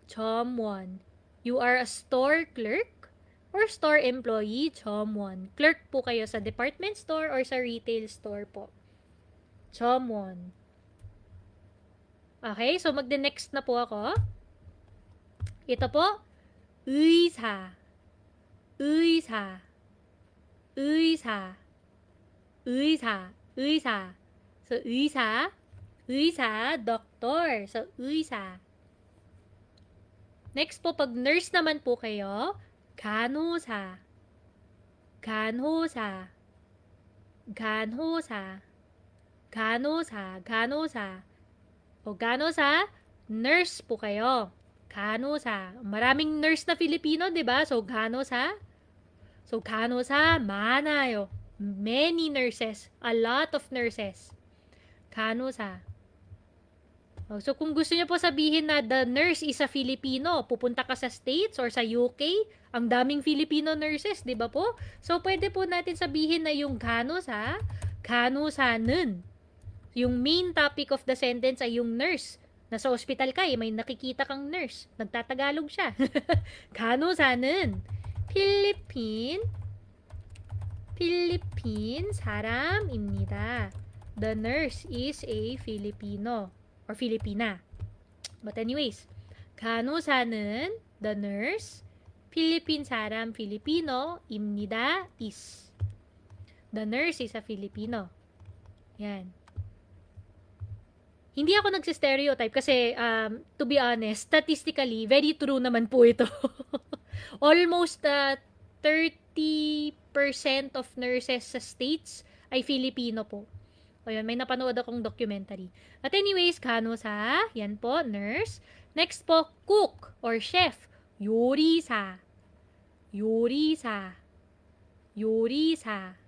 점원. You are a store clerk or store employee, 점원. Clerk po kayo sa department store or sa retail store po. 점원. Okay, so magde-next na po ako. Ito po, 의사. 의사. 의사. 의사. 의사. So, 의사. 의사, doctor. So, 의사. Next po, pag nurse naman po kayo, 간호사. 간호사. 간호사. 간호사. 간호사. O 간호사, nurse po kayo. 간호사. Maraming nurse na Filipino, 'di ba? So 간호사. So 간호사 많아요. Many nurses, a lot of nurses. 간호사. So kung gusto niyo po sabihin na the nurse is a Filipino, pupunta ka sa States or sa UK, ang daming Filipino nurses, 'di ba po? So pwede po natin sabihin na yung 간호사, 간호사는 yung main topic of the sentence ay yung nurse. Nasa ospital ka, may nakikita kang nurse. Nagtatagalog siya. 간호사는 필리핀 사람입니다. The nurse is a Filipino or Filipina. But anyways, 간호사는 the nurse, 필리핀 사람 Filipino입니다 is. The nurse is a Filipino. Yan. Hindi ako nagsistereotype kasi, to be honest, statistically, very true naman po ito. Almost 30% of nurses sa States ay Filipino po. O yun, may napanood akong documentary. But anyways, 간호사, yan po, nurse. Next po, cook or chef, 요리사. 요리사. 요리사.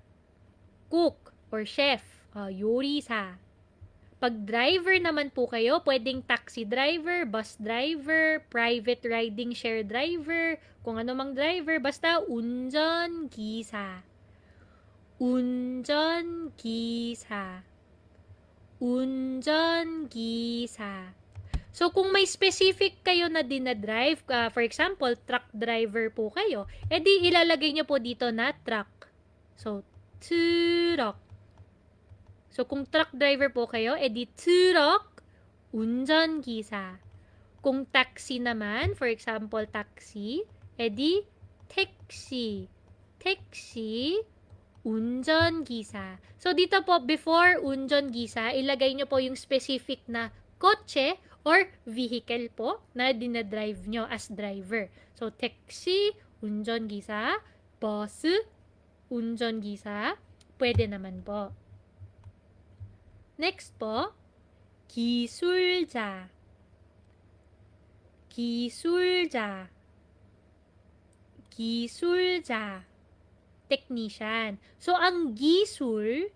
Cook or chef, 요리사. Pag driver naman po kayo, pwedeng taxi driver, bus driver, private riding share driver, kung ano mang driver, basta 운전기사. 운전기사. 운전기사. So, kung may specific kayo na dinadrive, for example, truck driver po kayo, edi ilalagay nyo po dito na truck. So, truck. So, kung truck driver po kayo, edi truck, 운전기사. Kung taxi naman, for example, taxi, edi taxi. Taxi, 운전기사. So, dito po, before 운전기사, ilagay nyo po yung specific na kotse or vehicle po na dinadrive nyo as driver. So, taxi, 운전기사, bus, 운전기사. Pwede naman po. Next po, 기술자. 기술자. 기술자. Technician. So, ang gisul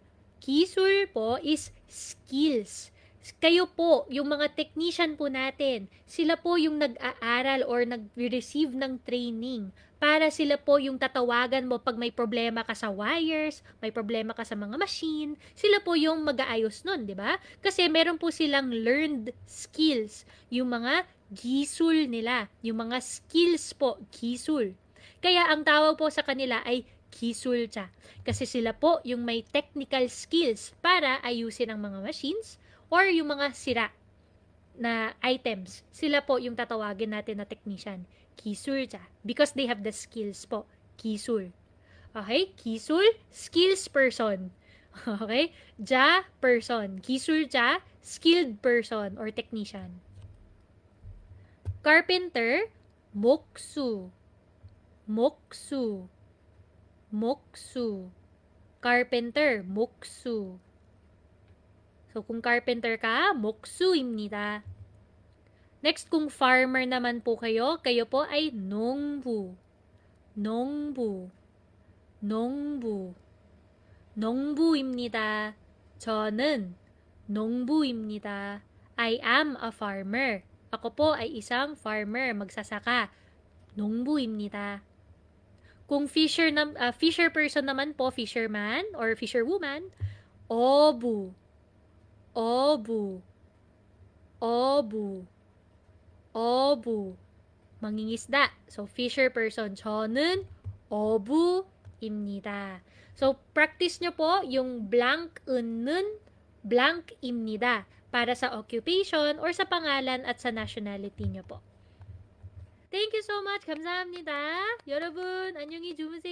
po is skills. Kayo po, yung mga technician po natin, sila po yung nag-aaral or nag-receive ng training para sila po yung tatawagan mo pag may problema ka sa wires, may problema ka sa mga machine, sila po yung mag-aayos nun, di ba? Kasi meron po silang learned skills, yung mga gisul nila, yung mga skills po, gisul. Kaya ang tawag po sa kanila ay gisul자. Kasi sila po yung may technical skills para ayusin ang mga machines or yung mga sira na items. Sila po yung tatawagin natin na technician. 기술자. Because they have the skills po. 기술. Okay? 기술, skills person. Okay? 자, person. 기술자, skilled person or technician. Carpenter, 목수. 목수. 목수. Carpenter, 목수. So, kung carpenter ka, 목수입니다. Next, kung farmer naman po kayo, kayo po ay 농부. 농부. 농부. 농부입니다. 저는 농부입니다. I am a farmer. Ako po ay isang farmer, magsasaka. 농부입니다. Kung fisher person naman po, fisherman or fisherwoman, 어부. 어부. 어부. 어부. mangingisda. So, fisher person. 저는 어부입니다. So, practice nyo po yung blank은 blank입니다 para sa occupation or sa pangalan at sa nationality nyo po. Thank you so much. 감사합니다. 여러분, 안녕히 주무세요.